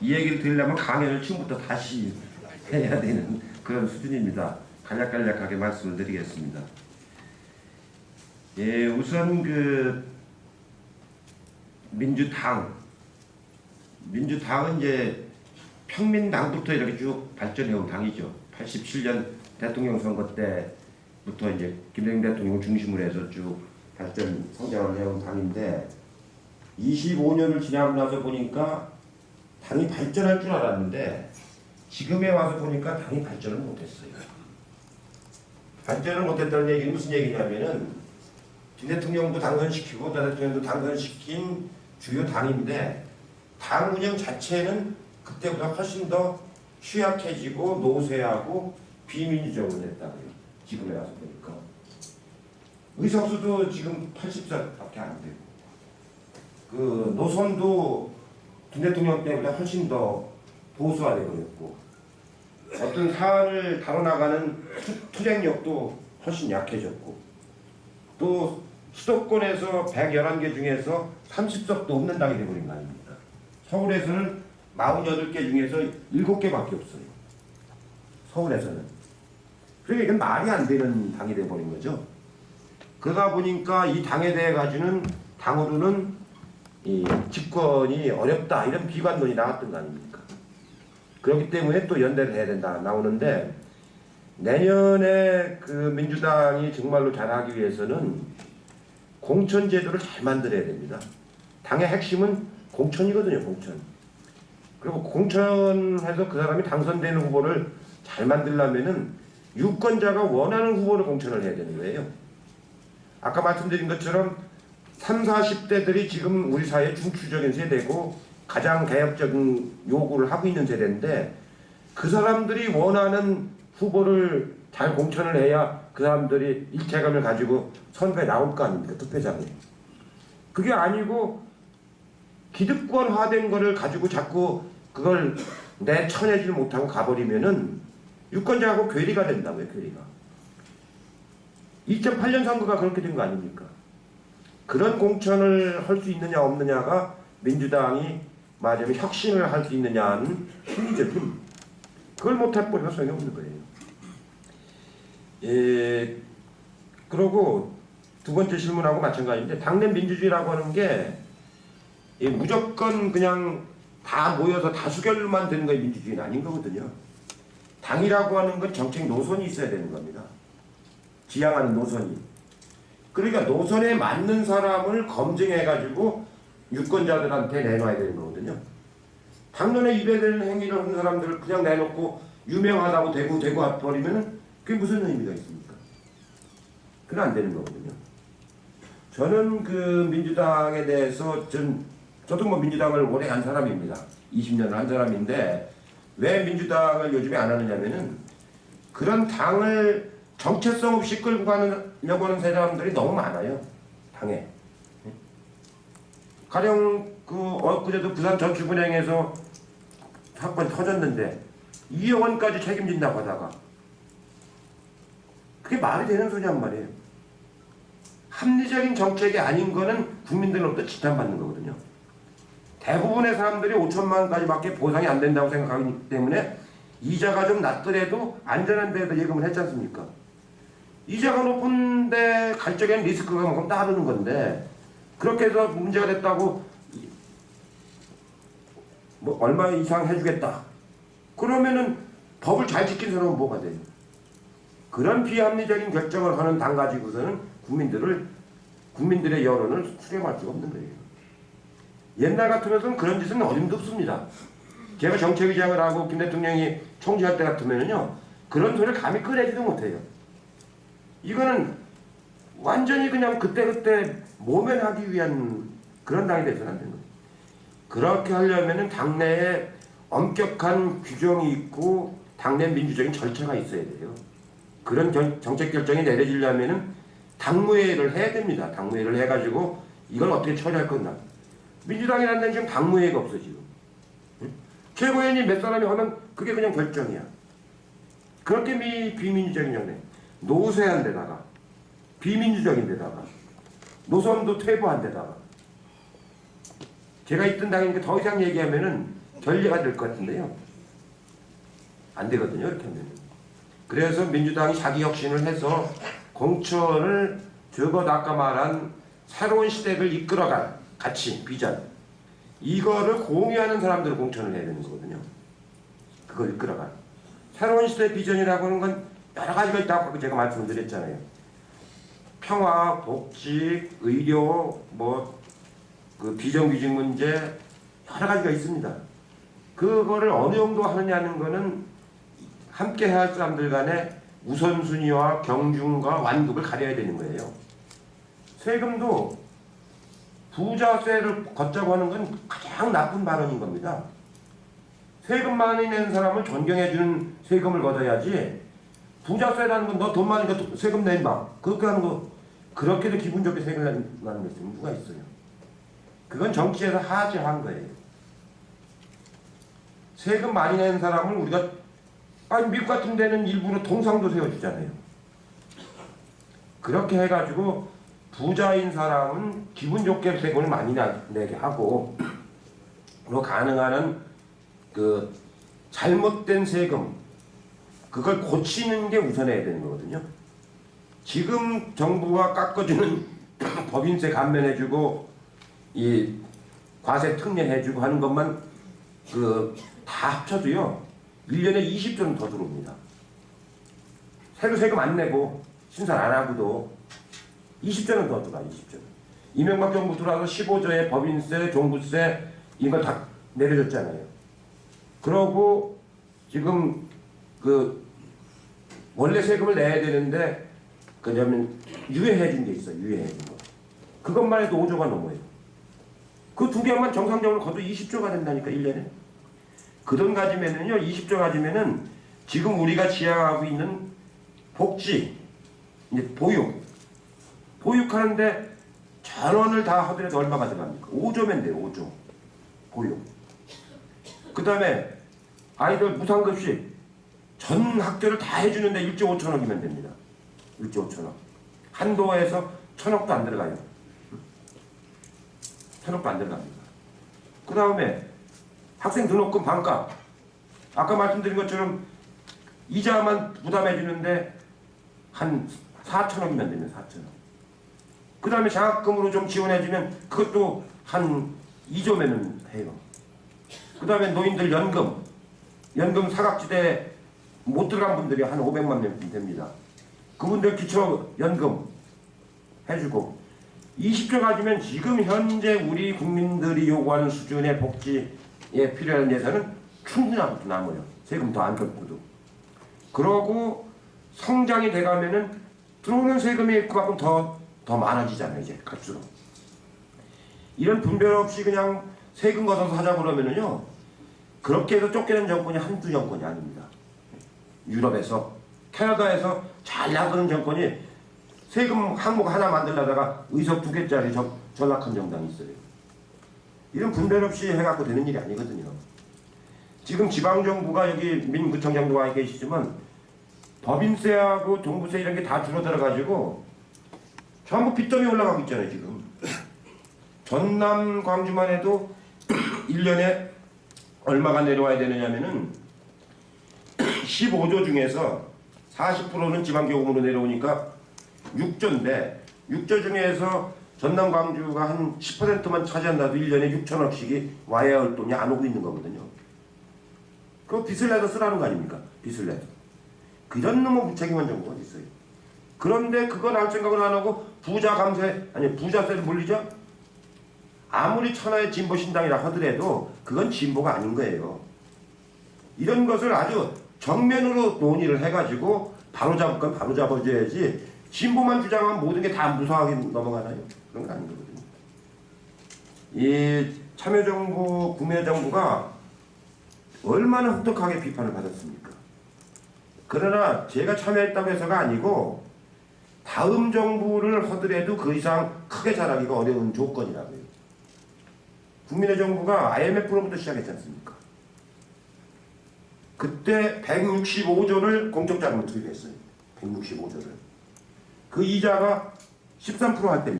이 얘기를 들으려면 강연을 처음부터 다시 해야 되는 그런 수준입니다. 간략간략하게 말씀을 드리겠습니다. 예, 우선 민주당은 이제 평민당부터 이렇게 쭉 발전해온 당이죠. 87년 대통령 선거 때부터 이제 김대중 대통령을 중심으로 해서 쭉 성장을 해온 당인데 25년을 지나고 나서 보니까 당이 발전할 줄 알았는데 지금에 와서 보니까 당이 발전을 못했어요. 발전을 못했다는 얘기는 무슨 얘기냐면은 김 대통령도 당선시키고 전 대통령도 당선시킨 주요 당인데 당 운영 자체는 그때보다 훨씬 더 취약해지고 노쇠하고 비민주적으로 됐다고요. 지금에 와서 보니까 의석수도 지금 80석밖에 안 되고 그 노선도 김 대통령 때보다 훨씬 더 보수화되어 버렸고 어떤 사안을 다뤄나가는 투쟁력도 훨씬 약해졌고 또 수도권에서 111개 중에서 30석도 없는 당이 되어버린 거 아닙니까? 서울에서는 48개 중에서 7개밖에 없어요. 서울에서는. 그러니까 이건 말이 안 되는 당이 되어버린 거죠. 그러다 보니까 이 당에 대해 가지고는 당으로는 이 집권이 어렵다 이런 비관론이 나왔던 거 아닙니까? 그렇기 때문에 또 연대를 해야 된다 나오는데 내년에 그 민주당이 정말로 잘하기 위해서는 공천제도를 잘 만들어야 됩니다. 당의 핵심은 공천이거든요. 공천. 그리고 공천해서 그 사람이 당선되는 후보를 잘 만들려면은 유권자가 원하는 후보를 공천을 해야 되는 거예요. 아까 말씀드린 것처럼 30, 40대들이 지금 우리 사회의 중추적인 세대고 가장 개혁적인 요구를 하고 있는 세대인데 그 사람들이 원하는 후보를 잘 공천을 해야 그 사람들이 일체감을 가지고 선거에 나올 거 아닙니까? 투표장에. 그게 아니고 기득권화된 거를 가지고 자꾸 그걸 내쳐내질 못하고 가버리면은 유권자하고 괴리가 된다고요. 괴리가. 2008년 선거가 그렇게 된 거 아닙니까? 그런 공천을 할 수 있느냐 없느냐가 민주당이 맞으면 혁신을 할 수 있느냐는 힘이죠. 힘. 그걸 못해버리면 소용이 없는 거예요. 예, 그러고 두 번째 질문하고 마찬가지인데 당내 민주주의라고 하는 게 무조건 그냥 다 모여서 다수결만 되는 게 민주주의는 아닌 거거든요. 당이라고 하는 건 정책 노선이 있어야 되는 겁니다. 지향하는 노선이. 그러니까 노선에 맞는 사람을 검증해가지고 유권자들한테 내놔야 되는 거거든요. 당론에 위배되는 행위를 하는 사람들을 그냥 내놓고 유명하다고 대고 와버리면 그게 무슨 의미가 있습니까? 그건 안 되는 거거든요. 저는 그 민주당에 대해서 저도 뭐 민주당을 오래 한 사람입니다. 20년을 한 사람인데 왜 민주당을 요즘에 안 하느냐면은 그런 당을 정체성 없이 끌고 가려고 하는 사람들이 너무 많아요. 당에. 가령 엊그제도 부산저축은행에서 사건이 터졌는데 2억 원까지 책임진다고 하다가 그게 말이 되는 소리란 말이에요. 합리적인 정책이 아닌 거는 국민들로부터 지탄받는 거거든요. 대부분의 사람들이 5천만 원까지밖에 보상이 안 된다고 생각하기 때문에 이자가 좀 낮더라도 안전한 데에다 예금을 했지 않습니까? 이자가 높은데 갈 적에는 리스크가 만큼 따르는 건데 그렇게 해서 문제가 됐다고 뭐 얼마 이상 해주겠다. 그러면은 법을 잘 지킨 사람은 뭐가 돼요? 그런 비합리적인 결정을 하는 당 가지고서는 국민들의 여론을 수렴할 수가 없는 거예요. 옛날 같으면서는 그런 짓은 어림도 없습니다. 제가 정책위장을 하고 김 대통령이 총재할 때 같으면은요 그런 소리를 감히 꺼내지도 못해요. 이거는 완전히 그냥 그때그때 모면하기 위한 그런 당이 돼서는 안 되는 거예요. 그렇게 하려면은 당내에 엄격한 규정이 있고 당내 민주적인 절차가 있어야 돼요. 그런 정책 결정이 내려지려면은 당무회의를 해야 됩니다. 당무회의를 해가지고 이걸 어떻게 처리할 건가. 민주당이라는 데는 지금 당무회의가 없어 지금. 최고위원이 몇 사람이 하면 그게 그냥 결정이야. 그렇게 비민주적인 영내. 노쇠한 데다가 비민주적인 데다가 노선도 퇴보한 데다가 제가 있던 당이니까 더 이상 얘기하면은 전례가 될 것 같은데요. 안 되거든요, 이렇게 하면. 그래서 민주당이 자기 혁신을 해서 공천을 적어도 아까 말한 새로운 시대를 이끌어갈 가치, 비전, 이거를 공유하는 사람들을 공천을 해야 되는 거거든요. 그걸 이끌어갈. 새로운 시대 비전이라고 하는 건 여러 가지가 있다고 제가 말씀을 드렸잖아요. 평화, 복지, 의료, 그 비정규직 문제 여러 가지가 있습니다. 그거를 어느 정도 하느냐는 거는 함께 해야 할 사람들 간의 우선순위와 경중과 완급을 가려야 되는 거예요. 세금도 부자세를 걷자고 하는 건 가장 나쁜 발언인 겁니다. 세금 많이 내는 사람을 존경해주는 세금을 걷어야지, 부자세라는 건 너 돈 많으니까 세금 내봐, 그렇게 하는 거, 그렇게도 기분 좋게 세금 내는 거 있으면 누가 있어요? 그건 정치에서 하지한 거예요. 세금 많이 내는 사람을 우리가, 아니 미국 같은 데는 일부러 동상도 세워주잖아요. 그렇게 해가지고 부자인 사람은 기분 좋게 세금을 많이 내게 하고, 그리고 가능한 한 그 잘못된 세금, 그걸 고치는 게 우선해야 되는 거거든요. 지금 정부가 깎아주는 법인세 감면해주고 이 과세 특례해주고 하는 것만 다 합쳐도요 1년에 20조는 더 들어옵니다. 새로 세금 안 내고 신설 안 하고도 20조는 더 들어가. 20조. 이명박 정부 들어와서 15조의 법인세, 종부세 이거 다 내려줬잖아요. 그러고 지금 원래 세금을 내야 되는데 그러면 유예해준 게 있어요. 유예해준 거. 그것만 해도 5조가 넘어요. 그 두 개만 정상적으로 거둬 20조가 된다니까 1년에. 그 돈 가지면은요 20조 가지면은 지금 우리가 지향하고 있는 복지, 이제 보육하는데 전원을 다 하더라도 얼마가 들어갑니까? 5조면 돼요. 5조 보육. 그 다음에 아이들 무상급식 전 학교를 다 해주는데 1조 5천억이면 됩니다. 1조 5천억. 한도에서 1,000억도 안 들어가요. 1,000억도 안 들어갑니다. 그 다음에 학생 등록금 반값. 아까 말씀드린 것처럼 이자만 부담해 주는데 한 4천억이면 됩니다. 4천억. 그 다음에 장학금으로 좀 지원해 주면 그것도 한 2조면 해요. 그 다음에 노인들 연금 사각지대에 못 들어간 분들이 한 500만 명 됩니다. 그분들 기초연금 해주고 20조 가지면 지금 현재 우리 국민들이 요구하는 수준의 복지에 필요한 예산은 충분히 남아요. 세금 더 안 걷고도. 그러고 성장이 돼가면은 들어오는 세금이 그만큼 더 많아지잖아요. 이제 갈수록. 이런 분별 없이 그냥 세금 걷어서 하자고 그러면은요 그렇게 해서 쫓겨낸 정권이 한두 정권이 아닙니다. 유럽에서, 캐나다에서 잘 나가는 정권이 세금 항목 하나 만들려다가 의석 2개짜리 전락한 정당이 있어요. 이런 분별 없이 해갖고 되는 일이 아니거든요. 지금 지방정부가 여기 민구청장도 와 계시지만 법인세하고 종부세 이런 게 다 줄어들어가지고 전부 빚더미 올라가고 있잖아요. 지금 전남 광주만 해도 1년에 얼마가 내려와야 되느냐면은 15조 중에서 40%는 지방교금으로 내려오니까 6조인데 6조 중에서 전남 광주가 한 10%만 차지한다도 1년에 6천억씩이 와야 할 돈이 안 오고 있는 거거든요. 그거 빚을 내서 쓰라는 거 아닙니까? 빚을 내서. 그런 놈의 무책임한 정부가 어디 있어요. 그런데 그건 할 생각은 안 하고 부자세를 물리죠? 아무리 천하의 진보 신당이라 하더라도 그건 진보가 아닌 거예요. 이런 것을 아주 정면으로 논의를 해가지고 바로잡을 건 바로잡아줘야지 진보만 주장하면 모든 게 다 무성하게 넘어가나요? 그런 건 아닌 거거든요. 이 참여정부, 구매정부가 얼마나 혹독하게 비판을 받았습니까? 그러나 제가 참여했다고 해서가 아니고 다음 정부를 하더라도 그 이상 크게 잘하기가 어려운 조건이라고요. 국민의 정부가 IMF로부터 시작했지 않습니까? 그때 165조를 공적자금을 투입했어요. 165조를. 그 이자가 13% 할 때입니다.